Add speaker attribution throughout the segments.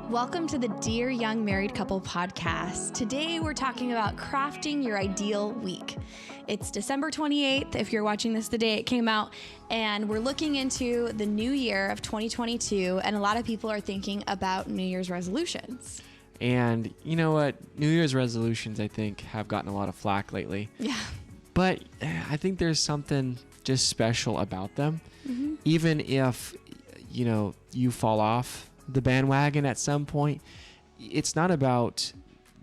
Speaker 1: Welcome to the Dear Young Married Couple podcast. Today we're talking about crafting your ideal week. It's December 28th, if you're watching this the day it came out, and we're looking into the new year of 2022, and a lot of people are thinking about New Year's resolutions.
Speaker 2: And you know what? New Year's resolutions, I think, have gotten a lot of flack lately.
Speaker 1: Yeah.
Speaker 2: But I think there's something just special about them. Mm-hmm. Even if, you fall off the bandwagon at some point, it's not about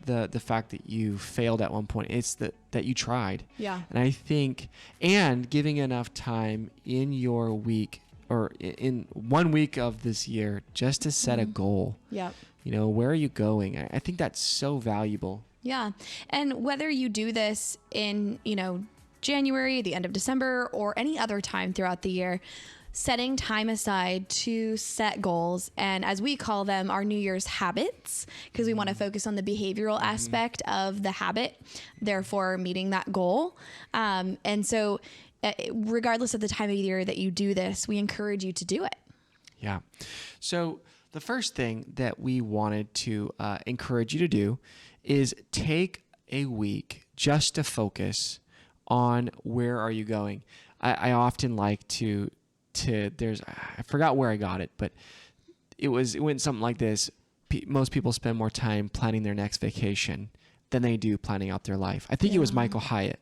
Speaker 2: the fact that you failed at one point. It's that you tried.
Speaker 1: Yeah.
Speaker 2: And I think, and giving enough time in your week or in 1 week of this year just to set a goal.
Speaker 1: Yep.
Speaker 2: Where are you going? I think that's so valuable.
Speaker 1: Yeah. And whether you do this in, January, the end of December, or any other time throughout the year, setting time aside to set goals, and as we call them, our New Year's habits, because we want to focus on the behavioral aspect of the habit, therefore meeting that goal. And so regardless of the time of year that you do this, we encourage you to do it.
Speaker 2: Yeah. So the first thing that we wanted to encourage you to do is take a week just to focus on where are you going. I often like to I forgot where I got it, but it went something like this. Most people spend more time planning their next vacation than they do planning out their life. I think it was Michael Hyatt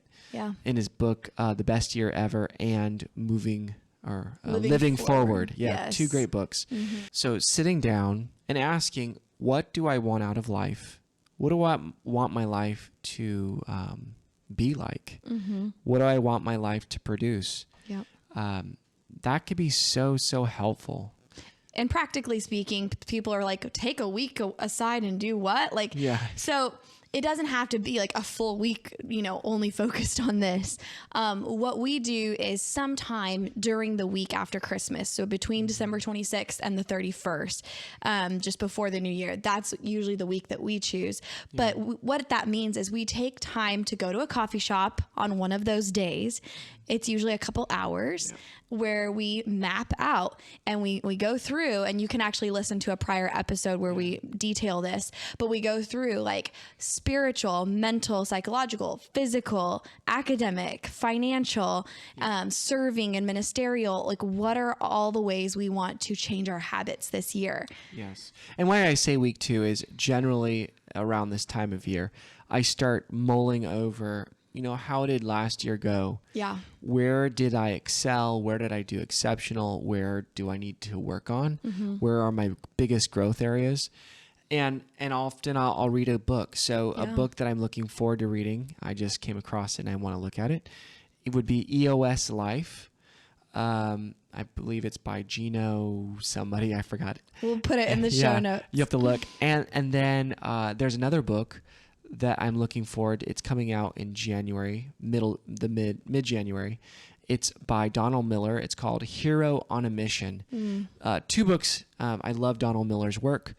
Speaker 2: in his book, The Best Year Ever and Living Forward. Yeah, yes. 2 great books. Mm-hmm. So sitting down and asking, what do I want out of life? What do I want my life to be like? Mm-hmm. What do I want my life to produce?
Speaker 1: Yep.
Speaker 2: That could be so helpful.
Speaker 1: And practically speaking, people are like, take a week aside and do what? So it doesn't have to be like a full week, only focused on this. What we do is sometime during the week after Christmas. So between December 26th and the 31st, just before the new year, that's usually the week that we choose. Yeah. But what that means is we take time to go to a coffee shop on one of those days. It's usually a couple hours where we map out and we go through, and you can actually listen to a prior episode where we detail this, but we go through like spiritual, mental, psychological, physical, academic, financial, serving and ministerial, like what are all the ways we want to change our habits this year?
Speaker 2: Yes. And why I say week 2 is generally around this time of year, I start mulling over, how did last year go?
Speaker 1: Yeah.
Speaker 2: Where did I excel? Where did I do exceptional? Where do I need to work on? Mm-hmm. Where are my biggest growth areas? And often I'll read a book. So a book that I'm looking forward to reading, I just came across it and I want to look at it. It would be EOS Life. I believe it's by Gino somebody. I forgot it.
Speaker 1: We'll put it in the show notes.
Speaker 2: You have to look. And then there's another book that I'm looking forward. It's coming out in January, mid-January. It's by Donald Miller. It's called Hero on a Mission. 2 books. I love Donald Miller's work.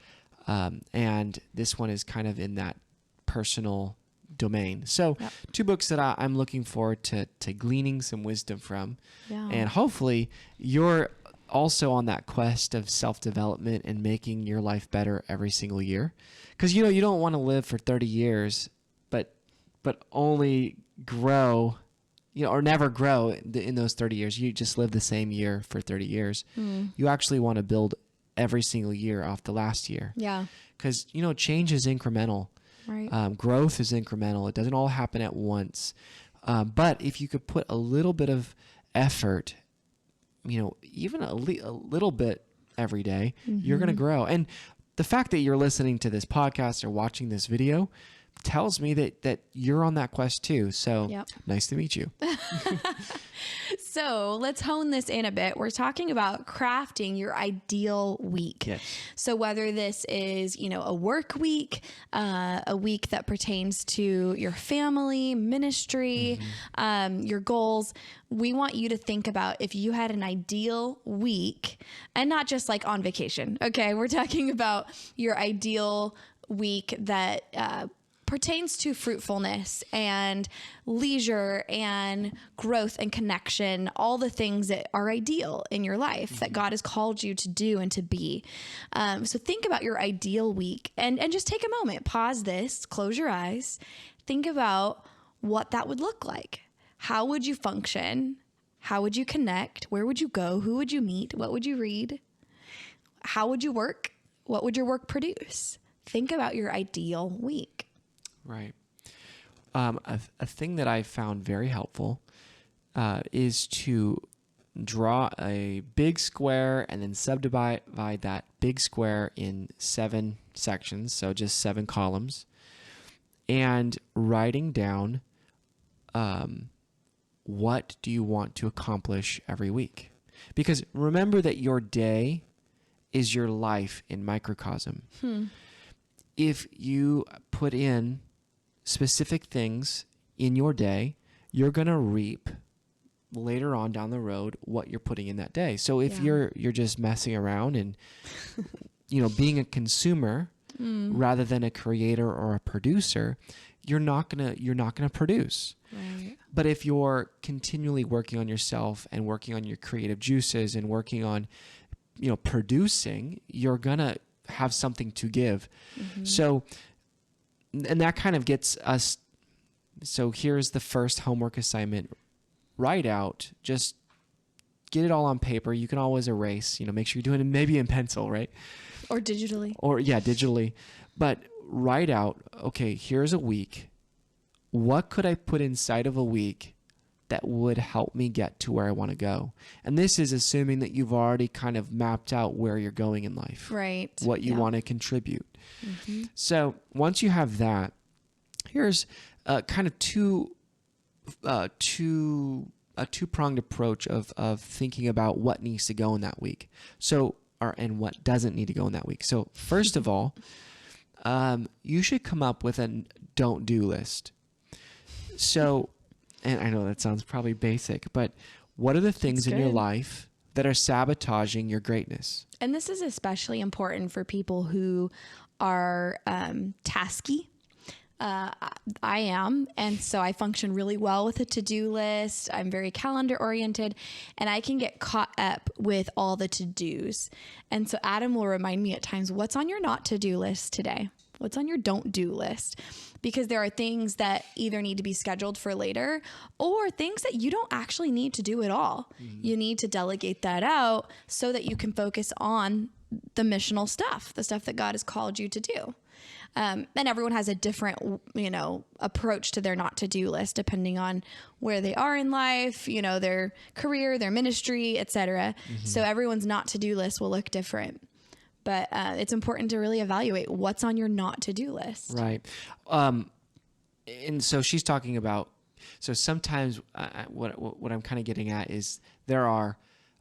Speaker 2: And this one is kind of in that personal domain. So 2 books that I'm looking forward to gleaning some wisdom from. Yeah. And hopefully you're also on that quest of self-development and making your life better every single year. Because, you don't want to live for 30 years, but only grow, or never grow in those 30 years. You just live the same year for 30 years. You actually want to build every single year off the last year.
Speaker 1: Yeah.
Speaker 2: Because, change is incremental.
Speaker 1: Right.
Speaker 2: Growth is incremental. It doesn't all happen at once. But if you could put a little bit of effort, even a little bit every day, you're going to grow. And the fact that you're listening to this podcast or watching this video tells me that you're on that quest too. So nice to meet you.
Speaker 1: So let's hone this in a bit. We're talking about crafting your ideal week.
Speaker 2: Yes.
Speaker 1: So whether this is, a work week, a week that pertains to your family, ministry, your goals, we want you to think about if you had an ideal week, and not just like on vacation. Okay. We're talking about your ideal week that pertains to fruitfulness and leisure and growth and connection, all the things that are ideal in your life that God has called you to do and to be. So think about your ideal week and just take a moment, pause this, close your eyes, think about what that would look like. How would you function? How would you connect? Where would you go? Who would you meet? What would you read? How would you work? What would your work produce? Think about your ideal week.
Speaker 2: Right. A thing that I found very helpful is to draw a big square and then subdivide that big square in 7 sections, so just 7 columns, and writing down what do you want to accomplish every week. Because remember that your day is your life in microcosm. If you put in specific things in your day, you're going to reap later on down the road what you're putting in that day. So if you're just messing around and being a consumer rather than a creator or a producer, you're not going to produce.
Speaker 1: Right.
Speaker 2: But if you're continually working on yourself and working on your creative juices and working on producing, you're going to have something to give. So, and that kind of gets us. So here's the first homework assignment. Write out, just get it all on paper. You can always erase, make sure you're doing it maybe in pencil, right?
Speaker 1: Or digitally.
Speaker 2: Digitally. But write out, okay, here's a week. What could I put inside of a week that would help me get to where I want to go? And this is assuming that you've already kind of mapped out where you're going in life.
Speaker 1: Right.
Speaker 2: What you want to contribute. So once you have that, here's kind of a two-pronged approach of thinking about what needs to go in that week. And what doesn't need to go in that week. So first of all, you should come up with a don't do list. So, and I know that sounds probably basic, but what are the things in your life that are sabotaging your greatness?
Speaker 1: And this is especially important for people who are tasky. I am. And so I function really well with a to-do list. I'm very calendar oriented and I can get caught up with all the to-dos. And so Adam will remind me at times, what's on your not to-do list today? What's on your don't do list? Because there are things that either need to be scheduled for later or things that you don't actually need to do at all. You need to delegate that out so that you can focus on the missional stuff, the stuff that God has called you to do. And everyone has a different, approach to their not to do list, depending on where they are in life, their career, their ministry, etc. So everyone's not to do list will look different. But it's important to really evaluate what's on your not to do list.
Speaker 2: Right. And so she's talking about, so sometimes what I'm kind of getting at is there are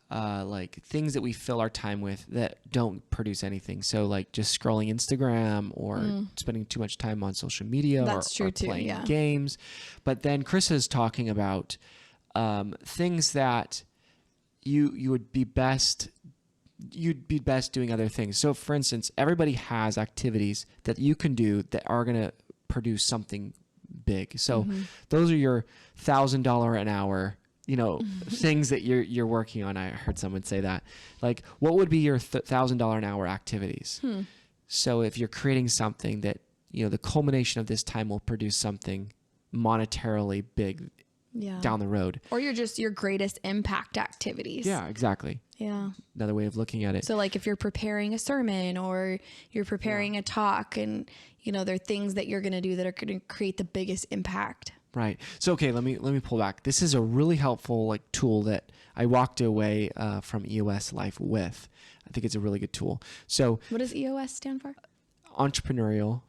Speaker 2: like things that we fill our time with that don't produce anything. So like just scrolling Instagram or spending too much time on social media or playing games. But then Karissa is talking about things that you'd be best doing other things. So for instance, everybody has activities that you can do that are going to produce something big. So those are your $1,000 an hour things that you're working on. I heard someone say that. Like, what would be your $1,000 an hour activities? So if you're creating something that, the culmination of this time will produce something monetarily big down the road.
Speaker 1: Or your greatest impact activities.
Speaker 2: Yeah, exactly.
Speaker 1: Yeah.
Speaker 2: Another way of looking at it.
Speaker 1: So like if you're preparing a sermon or you're preparing a talk and, there are things that you're going to do that are going to create the biggest impact.
Speaker 2: Right. So, okay, let me pull back. This is a really helpful tool that I walked away from EOS Life with. I think it's a really good tool. So
Speaker 1: what does EOS stand for?
Speaker 2: Entrepreneurial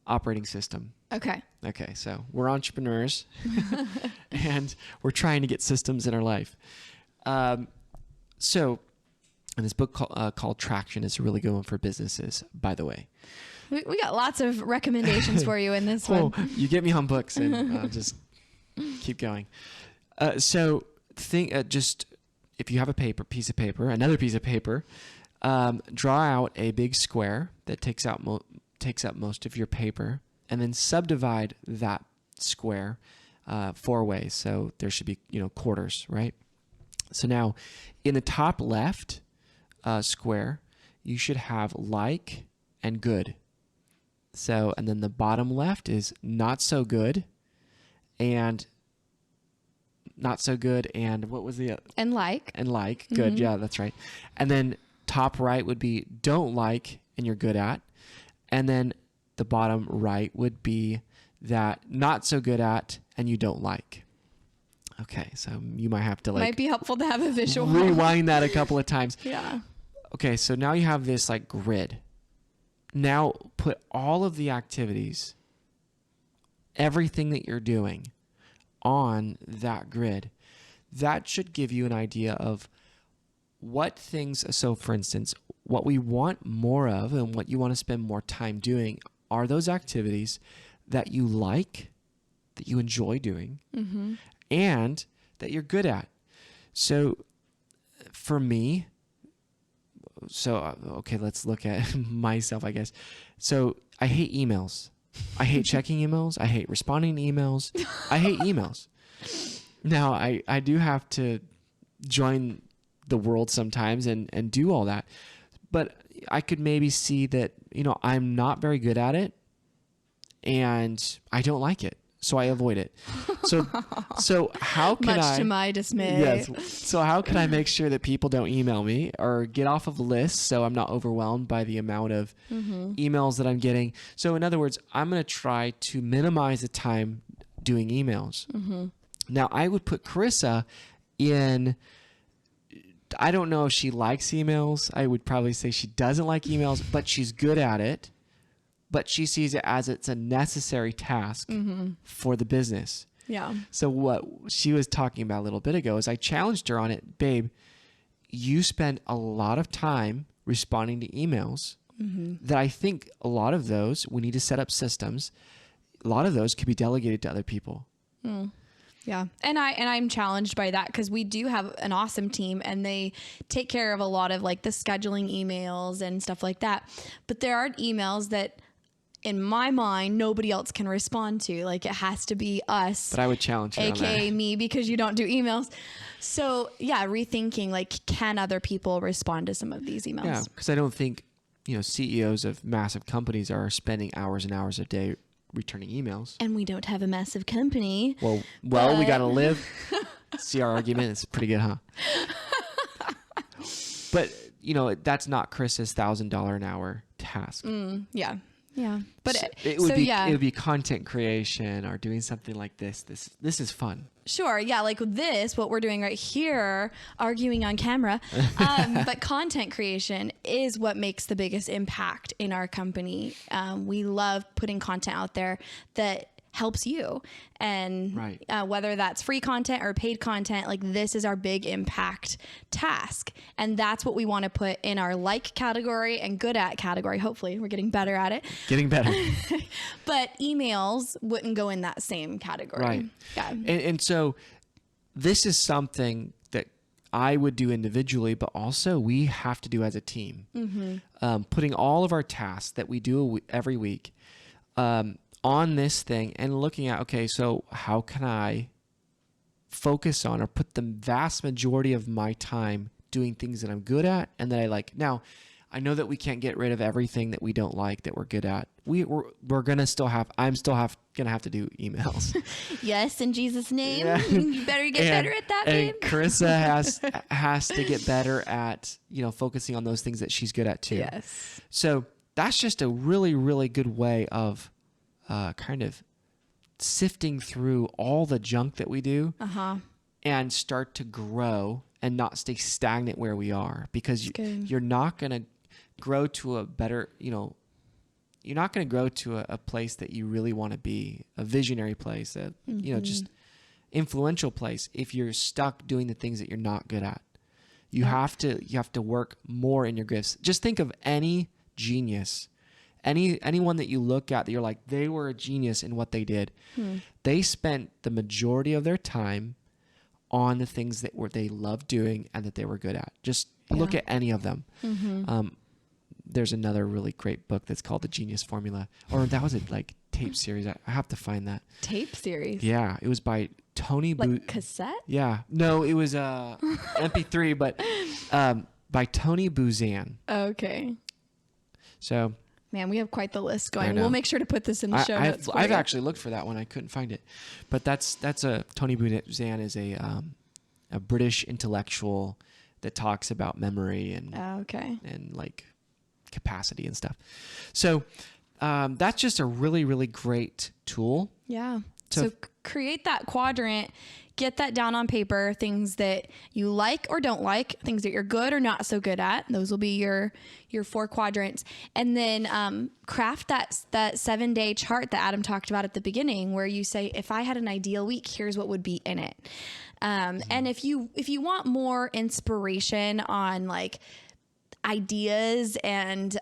Speaker 2: Operating System.
Speaker 1: Okay.
Speaker 2: Okay. So we're entrepreneurs and we're trying to get systems in our life. So and this book called Traction is a really good one for businesses, by the way.
Speaker 1: We got lots of recommendations for you in this one.
Speaker 2: You get me on books and I'll just keep going. So just if you have another piece of paper, draw out a big square that takes up most of your paper and then subdivide that square 4 ways. So there should be, quarters, right? So now in the top left square, you should have like and good. So, and then the bottom left is not so good and not so good. And what was the?
Speaker 1: And like.
Speaker 2: And like. Good. Mm-hmm. Yeah, that's right. And then top right would be don't like and you're good at. And then the bottom right would be that not so good at and you don't like. Okay, so you might have to
Speaker 1: might be helpful to have a visual.
Speaker 2: Rewind that a couple of times.
Speaker 1: Yeah.
Speaker 2: Okay, so now you have this like grid. Now put all of the activities, everything that you're doing on that grid. That should give you an idea of what things, so for instance, what we want more of and what you want to spend more time doing are those activities that you like, that you enjoy doing, mm-hmm. and that you're good at. So for me, okay, let's look at myself, I guess. So I hate emails. I hate checking emails. I hate responding to emails. I hate emails. Now, I do have to join the world sometimes and do all that. But I could maybe see that, I'm not very good at it and I don't like it. So I avoid it. So how can
Speaker 1: Much to my dismay.
Speaker 2: Yes. So how can I make sure that people don't email me or get off of lists so I'm not overwhelmed by the amount of mm-hmm. emails that I'm getting? So in other words, I'm going to try to minimize the time doing emails. Mm-hmm. Now I would put Karissa in, I don't know if she likes emails. I would probably say she doesn't like emails, but she's good at it. But she sees it as it's a necessary task mm-hmm. for the business.
Speaker 1: Yeah.
Speaker 2: So what she was talking about a little bit ago is I challenged her on it. Babe, you spend a lot of time responding to emails mm-hmm. that I think a lot of those, we need to set up systems. A lot of those could be delegated to other people.
Speaker 1: Mm. Yeah. And I'm challenged by that because we do have an awesome team and they take care of a lot of like the scheduling emails and stuff like that. But there are emails that in my mind, nobody else can respond to. Like it has to be us.
Speaker 2: But I would challenge you
Speaker 1: AKA me because you don't do emails. So yeah, rethinking like, can other people respond to some of these emails?
Speaker 2: Yeah, because I don't think, CEOs of massive companies are spending hours and hours a day returning emails.
Speaker 1: And we don't have a massive company.
Speaker 2: Well, we got to live. See our argument? It's pretty good, huh? But, that's not Chris's $1,000 an hour task.
Speaker 1: Yeah. Yeah. But
Speaker 2: so it would be content creation or doing something like this. This is fun.
Speaker 1: Sure. Yeah. Like this, what we're doing right here, arguing on camera. But content creation is what makes the biggest impact in our company. We love putting content out there that helps you. And
Speaker 2: right.
Speaker 1: Whether that's free content or paid content, like this is our big impact task. And that's what we want to put in our like category and good at category. Hopefully we're getting better at it.
Speaker 2: Getting better.
Speaker 1: But emails wouldn't go in that same category.
Speaker 2: Right.
Speaker 1: Yeah.
Speaker 2: And so this is something that I would do individually, but also we have to do as a team. Mm-hmm. Putting all of our tasks that we do every week, on this thing and looking at, okay, so how can I focus on or put the vast majority of my time doing things that I'm good at and that I like. Now, I know that we can't get rid of everything that we don't like that we're good at. We're going to still have, going to have to do emails.
Speaker 1: Yes, in Jesus' name. Yeah. You better get better at that, babe.
Speaker 2: And Karissa has to get better at, focusing on those things that she's good at too.
Speaker 1: Yes.
Speaker 2: So that's just a really, really good way of kind of sifting through all the junk that we do and start to grow and not stay stagnant where we are, because you're not going to grow to a better, you're not going to grow to a place that you really want to be, a visionary place, just influential place, if you're stuck doing the things that you're not good at. You have to work more in your gifts. Just think of any genius. Anyone that you look at that you're like, they were a genius in what they did. They spent the majority of their time on the things that they loved doing and that they were good at. Just look at any of them. Mm-hmm. There's another really great book that's called The Genius Formula, or that was like tape series. I have to find that.
Speaker 1: Tape series?
Speaker 2: Yeah. It was by Tony
Speaker 1: cassette?
Speaker 2: Yeah. No, it was MP3, but by Tony Buzan.
Speaker 1: Okay.
Speaker 2: So...
Speaker 1: Man, we have quite the list going. We'll make sure to put this in the show notes.
Speaker 2: I've actually looked for that one. I couldn't find it, but that's a Tony Buzan is a British intellectual that talks about memory and and like capacity and stuff. So that's just a really, really great tool.
Speaker 1: Yeah. So create that quadrant, get that down on paper, things that you like or don't like, things that you're good or not so good at. Those will be your 4 quadrants. And then craft that 7-day chart that Adam talked about at the beginning, where you say, if I had an ideal week, here's what would be in it. And if you want more inspiration on like ideas and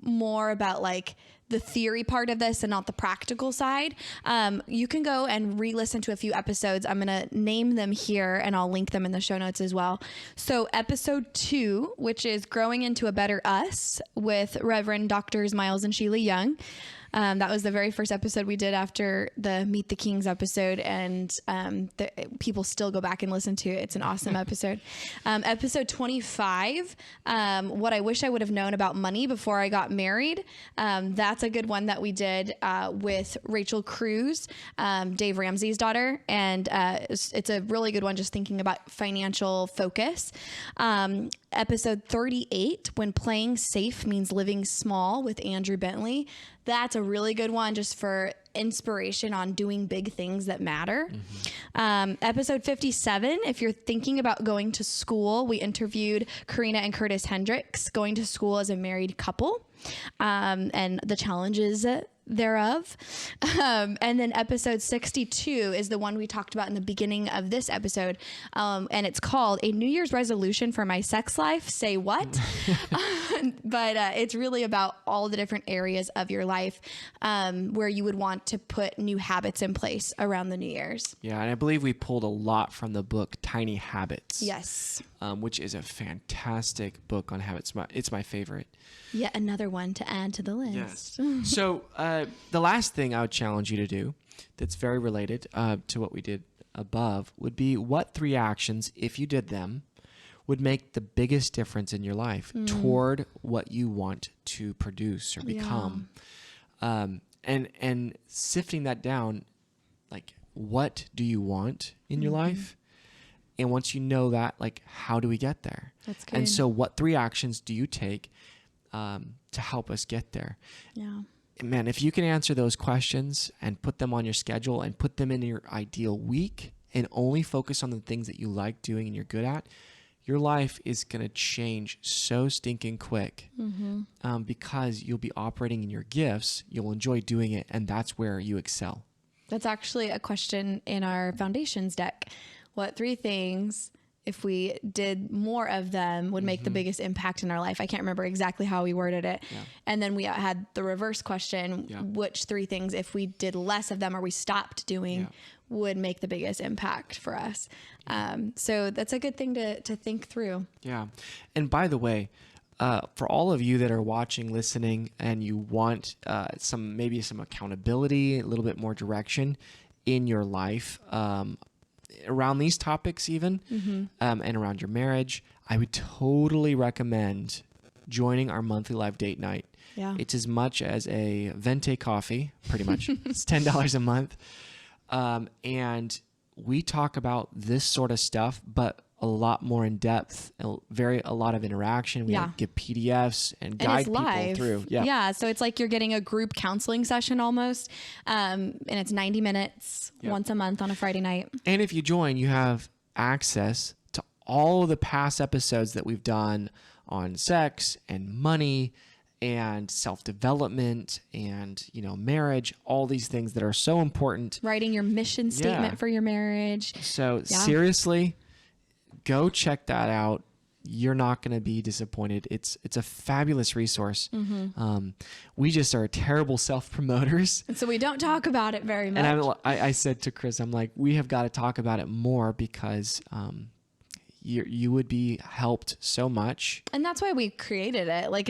Speaker 1: more about like the theory part of this and not the practical side, you can go and re-listen to a few episodes. I'm going to name them here and I'll link them in the show notes as well. So episode 2, which is Growing into a Better Us with Reverend Doctors Miles and Sheila Young. That was the very first episode we did after the Meet the Kings episode, and people still go back and listen to it. It's an awesome episode. Episode 25, What I Wish I Would Have Known About Money Before I Got Married. That's a good one that we did with Rachel Cruz, Dave Ramsey's daughter, and it's a really good one just thinking about financial focus. Episode 38, When Playing Safe Means Living Small with Andrew Bentley. That's a really good one just for inspiration on doing big things that matter. Episode 57, if you're thinking about going to school, we interviewed Karina and Curtis Hendricks, going to school as a married couple, and the challenges thereof. And then episode 62 is the one we talked about in the beginning of this episode. And it's called A New Year's Resolution for My Sex Life. Say what? But it's really about all the different areas of your life where you would want to put new habits in place around the New Year's.
Speaker 2: Yeah, and I believe we pulled a lot from the book Tiny Habits.
Speaker 1: Yes.
Speaker 2: Which is a fantastic book on habits. It's my favorite.
Speaker 1: Yet another one to add to the list.
Speaker 2: Yes. So the last thing I would challenge you to do that's very related to what we did above would be, what 3 actions, if you did them, would make the biggest difference in your life toward what you want to produce or become. And sifting that down, like, what do you want in your life? And once you know that, like, how do we get there?
Speaker 1: That's good.
Speaker 2: And so what 3 actions do you take to help us get there?
Speaker 1: Yeah.
Speaker 2: Man, if you can answer those questions and put them on your schedule and put them in your ideal week and only focus on the things that you like doing and you're good at, your life is going to change so stinking quick because you'll be operating in your gifts. You'll enjoy doing it, and that's where you excel.
Speaker 1: That's actually a question in our foundations deck. What 3 things, if we did more of them, would make the biggest impact in our life? I can't remember exactly how we worded it. Yeah. And then we had the reverse question, which 3 things, if we did less of them or we stopped doing, would make the biggest impact for us. So that's a good thing to think through. Yeah.
Speaker 2: And by the way, for all of you that are watching, listening, and you want maybe some accountability, a little bit more direction in your life, around these topics even, and around your marriage, I would totally recommend joining our monthly live date night. Yeah. It's as much as a venti coffee, pretty much. It's $10 a month. And we talk about this sort of stuff, but a lot more in depth, a lot of interaction. We give PDFs and guide people through.
Speaker 1: Yeah. So it's like you're getting a group counseling session almost. And it's 90 minutes once a month on a Friday night.
Speaker 2: And if you join, you have access to all of the past episodes that we've done on sex and money and self-development and, marriage, all these things that are so important.
Speaker 1: Writing your mission statement for your marriage.
Speaker 2: So seriously, go check that out. You're not going to be disappointed. It's a fabulous resource. We just are terrible self-promoters.
Speaker 1: And so we don't talk about it very much.
Speaker 2: And I said to Chris, I'm like, we have got to talk about it more because you would be helped so much.
Speaker 1: And that's why we created it. Like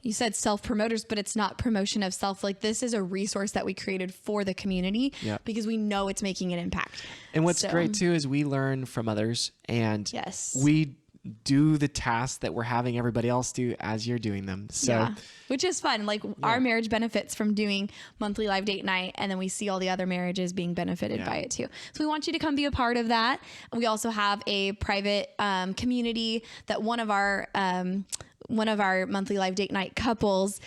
Speaker 1: you said self-promoters, but it's not promotion of self. Like this is a resource that we created for the community because we know it's making an impact.
Speaker 2: And what's great too is we learn from others, and we do the tasks that we're having everybody else do as you're doing them. So
Speaker 1: which is fun. Like our marriage benefits from doing monthly live date night, and then we see all the other marriages being benefited by it too. So we want you to come be a part of that. We also have a private community that one of our monthly live date night couples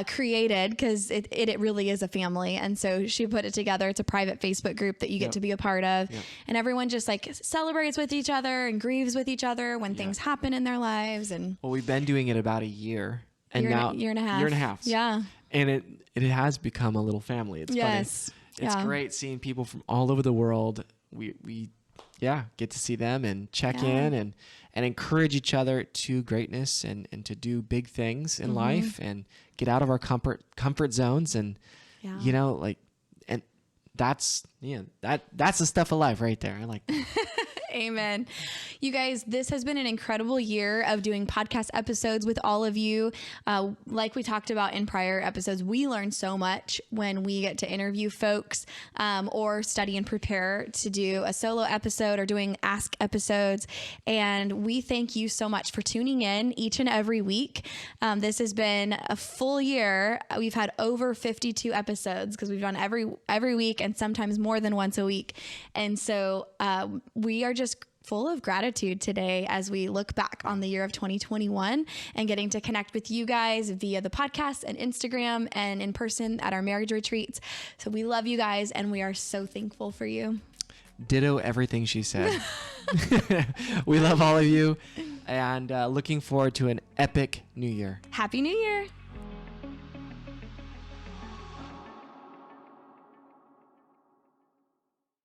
Speaker 1: created, because it really is a family. And so she put it together. It's a private Facebook group that you get to be a part of. And everyone just like celebrates with each other and grieves with each other when things happen in their lives. And
Speaker 2: well, we've been doing it about a year. And
Speaker 1: year and a half.
Speaker 2: Yeah. And it has become a little family. It's funny. It's great seeing people from all over the world. We get to see them and check in and encourage each other to greatness and to do big things in life and get out of our comfort zones. And, and that's the stuff of life right there. I like that.
Speaker 1: Amen. You guys, this has been an incredible year of doing podcast episodes with all of you. Like we talked about in prior episodes, we learn so much when we get to interview folks or study and prepare to do a solo episode or doing ask episodes. And we thank you so much for tuning in each and every week. This has been a full year. We've had over 52 episodes because we've done every week and sometimes more than once a week. And so we are just full of gratitude today as we look back on the year of 2021 and getting to connect with you guys via the podcast and Instagram and in person at our marriage retreats. So we love you guys and we are so thankful for you.
Speaker 2: Ditto everything she said. We love all of you and looking forward to an epic new year.
Speaker 1: Happy New Year.